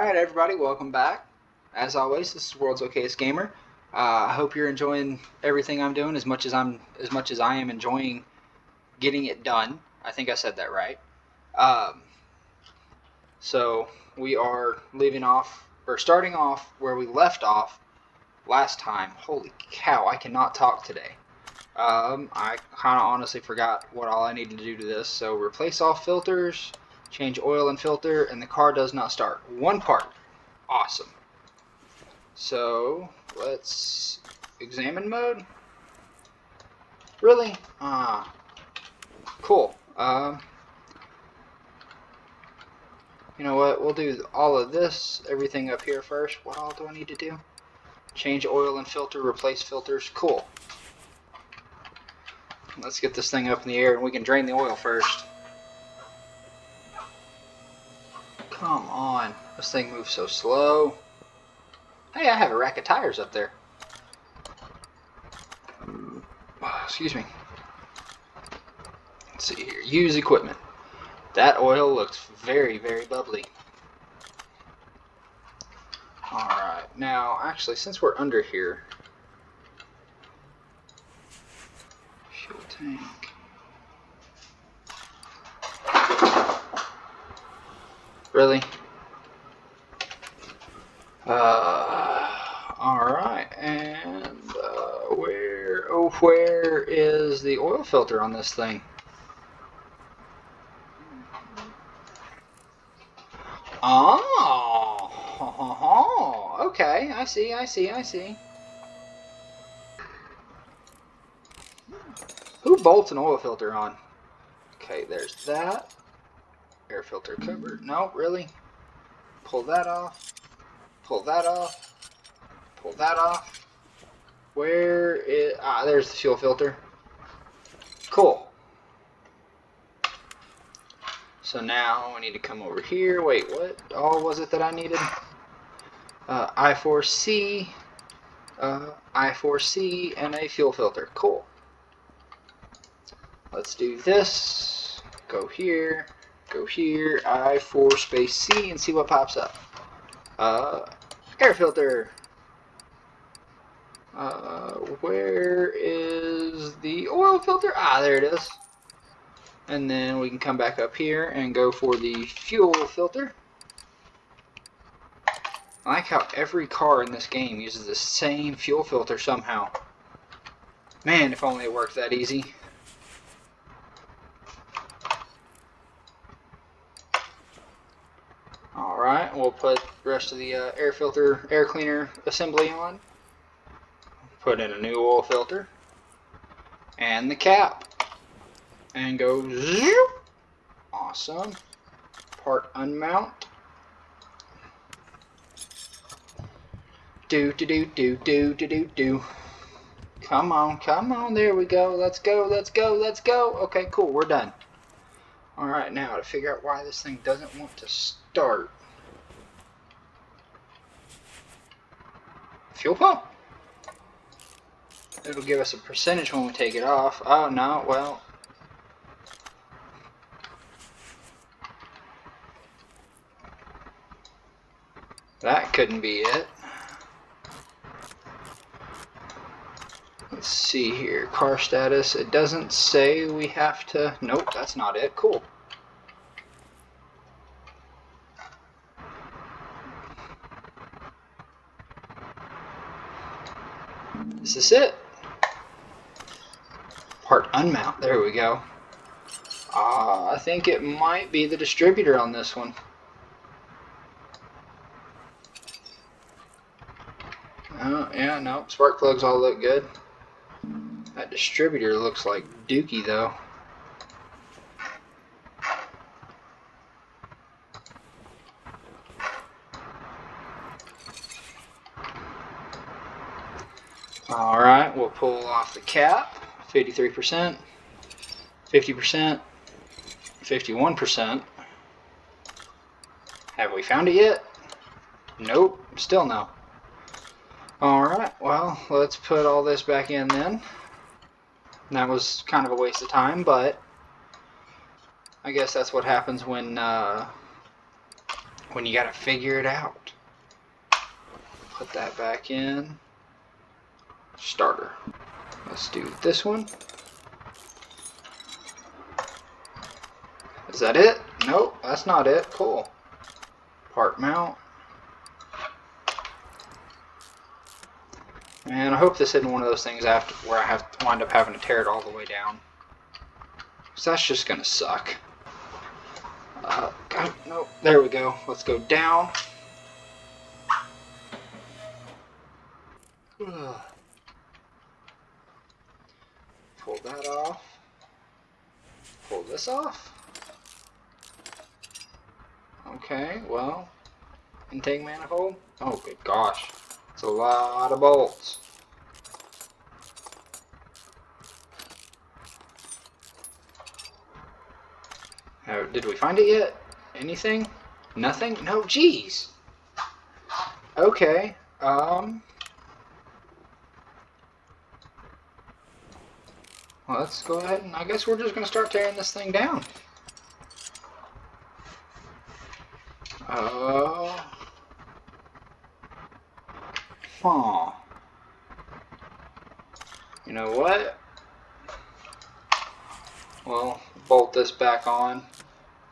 Alright everybody, welcome back. As always, this is World's Okayest Gamer. I hope you're enjoying everything I'm doing as much as I am enjoying getting it done. I think I said that right. So we are starting off where we left off last time. Holy cow, I cannot talk today. I kind of honestly forgot what all I needed to do to this. So replace all filters, change oil and filter, and the car does not start. One part. Awesome. So let's examine mode. Really? Cool. You know what? We'll do all of this, everything up here first. What all do I need to do? Change oil and filter, replace filters. Cool. Let's get this thing up in the air and we can drain the oil first. Come on. This thing moves so slow. Hey, I have a rack of tires up there. Excuse me. Let's see here. Use equipment. That oil looks very, very bubbly. Alright, now actually since we're under here, fuel tank. Really? Alright, and where is the oil filter on this thing? Oh, okay, I see. Who bolts an oil filter on? Okay, there's that. Air filter cover. No, really? Pull that off. Pull that off. Pull that off. Where is... there's the fuel filter. Cool. So now I need to come over here. Wait, what all was it that I needed? I4C, I4C, and a fuel filter. Cool. Let's do this. Go here, I4 space C, and see what pops up. Air filter. Where is the oil filter? There it is. And then we can come back up here and go for the fuel filter. I like how every car in this game uses the same fuel filter somehow. Man, if only it worked that easy. Alright, we'll put the rest of the air cleaner assembly on. Put in a new oil filter. And the cap. And go zoop. Awesome. Part unmount. Do. Come on, there we go. Let's go. Okay, cool, we're done. Alright, now to figure out why this thing doesn't want to start. Fuel pump. It'll give us a percentage when we take it off. Oh no, well. That couldn't be it. Let's see here. Car status. It doesn't say we have to... Nope, that's not it. Cool. This is it. Part unmount. There we go. I think it might be the distributor on this one. Yeah, no, spark plugs all look good. That distributor looks like dookie though. Alright, we'll pull off the cap. 53%, 50%, 51%. Have we found it yet? Nope, still no. Alright, well, let's put all this back in then. That was kind of a waste of time, but I guess that's what happens when when you gotta figure it out. Put that back in. Starter. Let's do this one. Is that it? Nope, that's not it. Cool. Part mount. And I hope this isn't one of those things after where I have to wind up having to tear it all the way down. Because that's just going to suck. God, no, there we go. Let's go down. Pull that off. Pull this off. Okay, well, intake manifold. Oh, good gosh. It's a lot of bolts. Did we find it yet? Anything? Nothing? No, geez. Okay, well, let's go ahead and I guess we're just going to start tearing this thing down. Huh. You know what? Well, bolt this back on.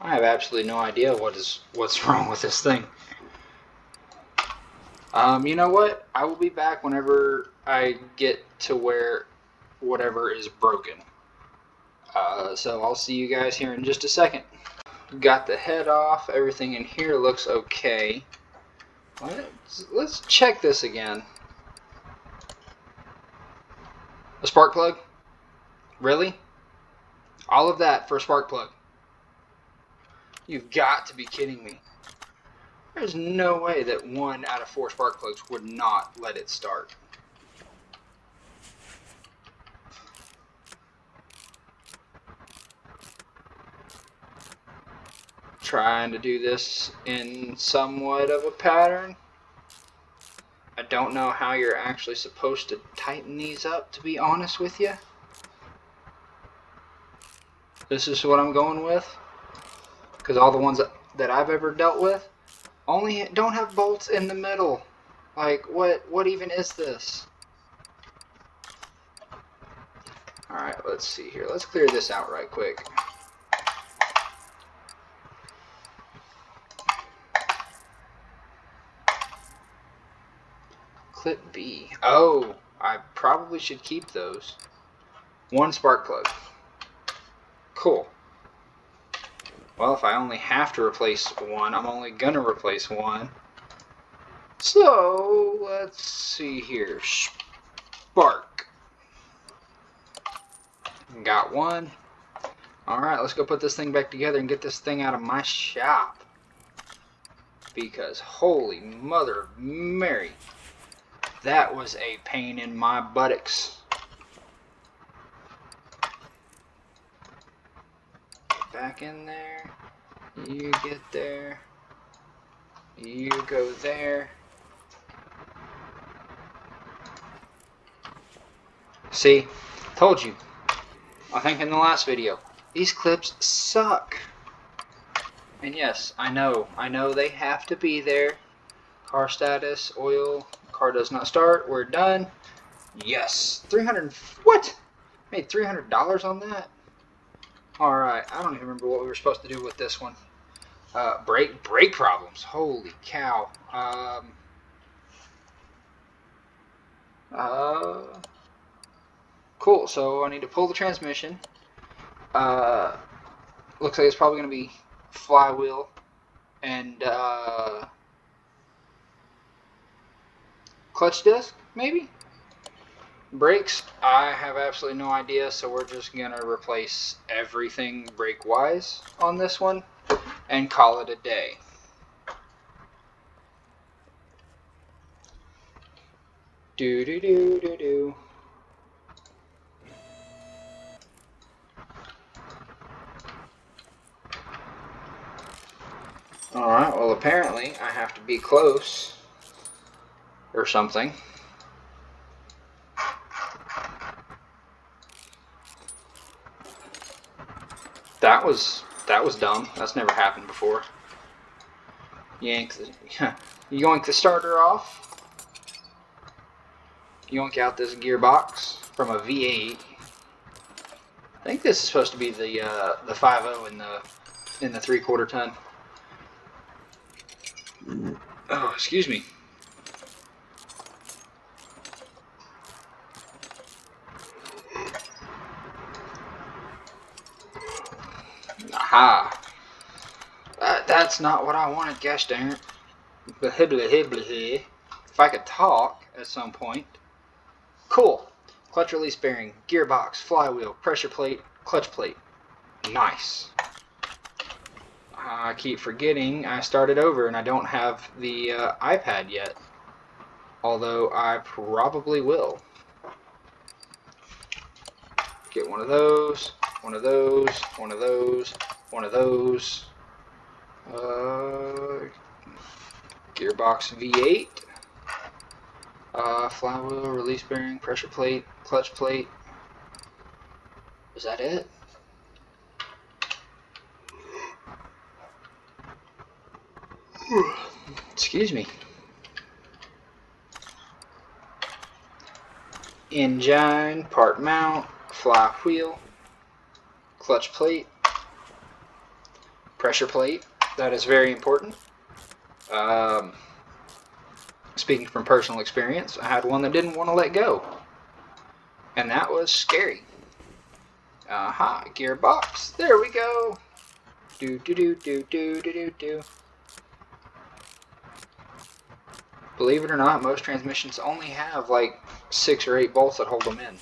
I have absolutely no idea what's wrong with this thing. You know what? I will be back whenever I get to where whatever is broken. So I'll see you guys here in just a second. Got the head off. Everything in here looks okay. Let's check this again. A spark plug? Really? All of that for a spark plug? You've got to be kidding me. There's no way that 1 out of 4 spark plugs would not let it start. Trying to do this in somewhat of a pattern. I don't know how you're actually supposed to tighten these up, to be honest with you. This is what I'm going with. Because all the ones that I've ever dealt with only don't have bolts in the middle. Like, what even is this? Alright, let's see here. Let's clear this out right quick. Clip B. Oh, I probably should keep those. 1 spark plug. Cool. Well, if I only have to replace 1, I'm only gonna replace 1. So, let's see here. Spark. Got 1. Alright, let's go put this thing back together and get this thing out of my shop. Because, holy mother of Mary, that was a pain in my buttocks. Get back in there. You get there. You go there. See? Told you. I think in the last video. These clips suck. And yes, I know they have to be there. Car status, oil, car does not start, we're done. Yes, 300, what? Made $300 on that? Alright, I don't even remember what we were supposed to do with this one. Brake problems, holy cow. Cool, so I need to pull the transmission. Looks like it's probably going to be flywheel and clutch disc, maybe? Brakes, I have absolutely no idea, so we're just going to replace everything brake-wise on this one and call it a day. Do-do-do-do-do. Alright, well apparently I have to be close or something. That was dumb. That's never happened before. Yank the, yoink the starter off. Yoink out this gearbox from a V8. I think this is supposed to be the 5.0 in the 3/4 ton. Oh, excuse me. Aha. That's not what I wanted, gosh darn it. If I could talk at some point. Cool. Clutch release bearing, gearbox, flywheel, pressure plate, clutch plate. Nice. I keep forgetting I started over and I don't have the iPad yet. Although I probably will. Get one of those, one of those, one of those, one of those. Gearbox V8. Flywheel, release bearing, pressure plate, clutch plate. Is that it? Excuse me. Engine, part mount, flywheel, clutch plate, pressure plate. That is very important. Speaking from personal experience, I had one that didn't want to let go. And that was scary. Aha, gearbox. There we go. Do do do do do do do do. Believe it or not, most transmissions only have like 6 or 8 bolts that hold them in,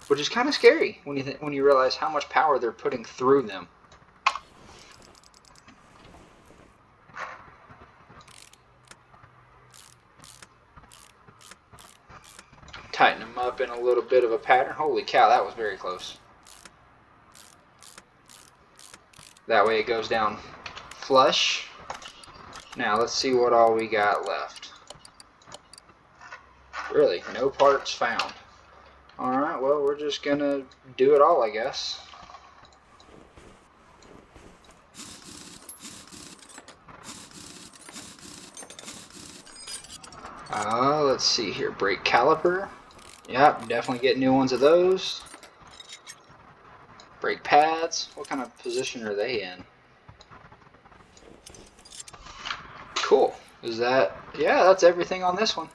which is kind of scary when you realize how much power they're putting through them. Tighten them up in a little bit of a pattern. Holy cow, that was very close. That way it goes down flush. Now let's see what all we got left. Really, no parts found. Alright, well, we're just gonna do it all, I guess. Let's see here. Brake caliper. Yep, definitely get new ones of those. Brake pads. What kind of position are they in? Cool. Is that... yeah, that's everything on this one.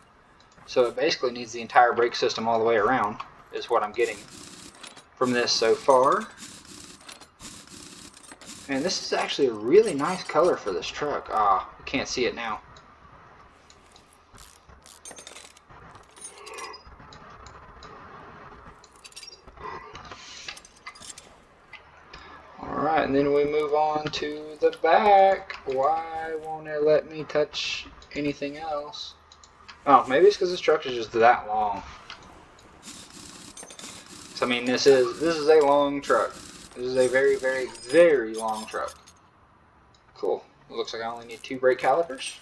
So it basically needs the entire brake system all the way around, is what I'm getting from this so far. And this is actually a really nice color for this truck. Ah, you can't see it now. Alright, and then we move on to the back. Why won't it let me touch anything else? Oh, maybe it's because this truck is just that long. So, I mean, this is a long truck. This is a very, very, very long truck. Cool. It looks like I only need 2 brake calipers.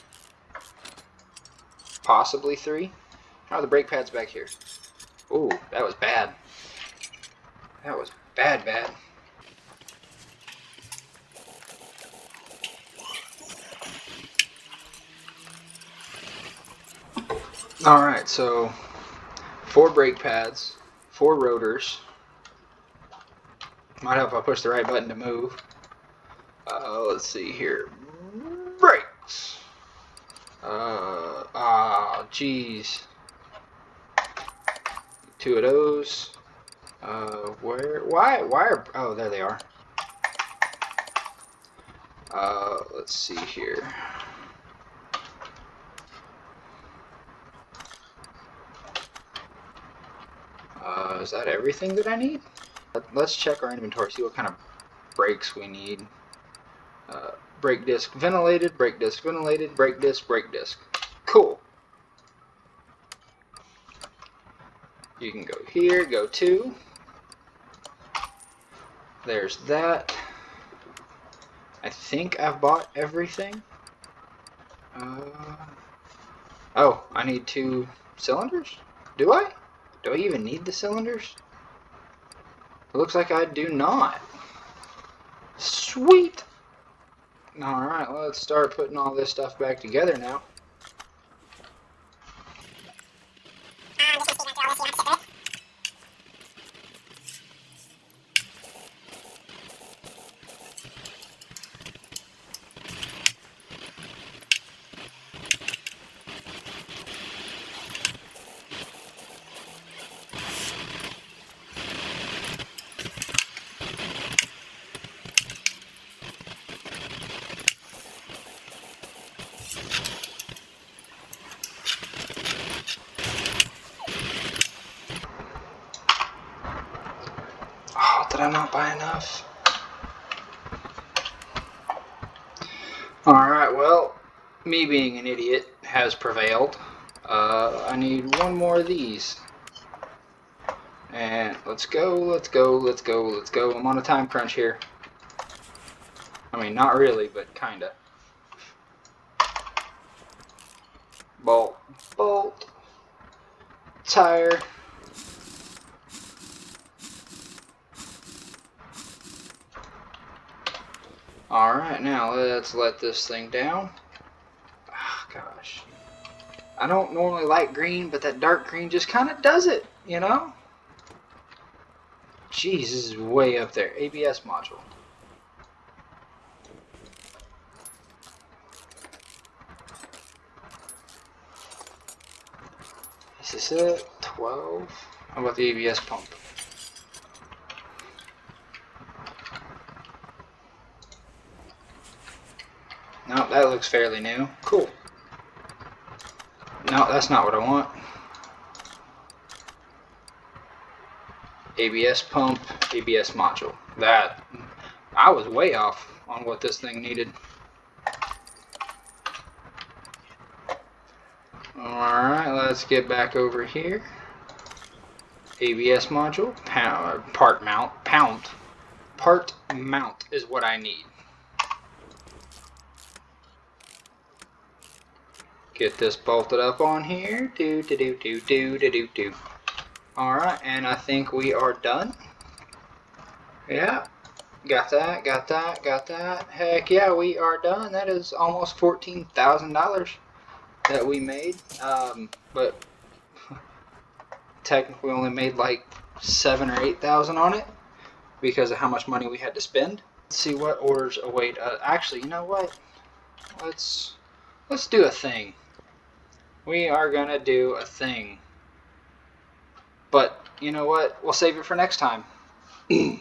Possibly 3. How are the brake pads back here? Ooh, that was bad. That was bad, bad. Alright, so 4 brake pads, 4 rotors. Might help if I push the right button to move. Let's see here. Brakes! Geez. 2 of those. Why are, oh, there they are. Let's see here. Is that everything that I need? Let's check our inventory, see what kind of brakes we need. Brake disc ventilated, brake disc ventilated, brake disc, brake disc. Cool. You can go here, go 2. There's that. I think I've bought everything. Oh, I need 2 cylinders? Do I? Do I even need the cylinders? It looks like I do not. Sweet! Alright, let's start putting all this stuff back together now. Oh, did I not buy enough? Alright, well, me being an idiot has prevailed. I need one more of these. And let's go, let's go, let's go, let's go. I'm on a time crunch here. I mean, not really, but kinda. Bolt, bolt, tire. Alright, now let's let this thing down. Oh, gosh. I don't normally like green, but that dark green just kind of does it, you know? Jeez, this is way up there. ABS module. Is this it? 12? How about the ABS pump? No, that looks fairly new. Cool. No, that's not what I want. ABS pump, ABS module. That, I was way off on what this thing needed. Alright, let's get back over here. ABS module, part mount is what I need. Get this bolted up on here. Alright, and I think we are done. Yeah, got that, got that, got that. Heck yeah, we are done. That is almost $14,000 that we made. But technically only made like 7 or 8,000 on it because of how much money we had to spend. Let's see what orders await. Actually, you know what? Let's do a thing. We are gonna do a thing. But you know what? We'll save it for next time. Because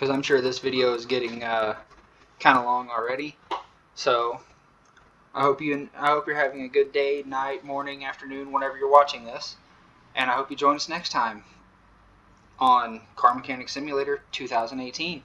I'm sure this video is getting kind of long already. So I hope you're having a good day, night, morning, afternoon, whenever you're watching this. And I hope you join us next time on Car Mechanic Simulator 2018.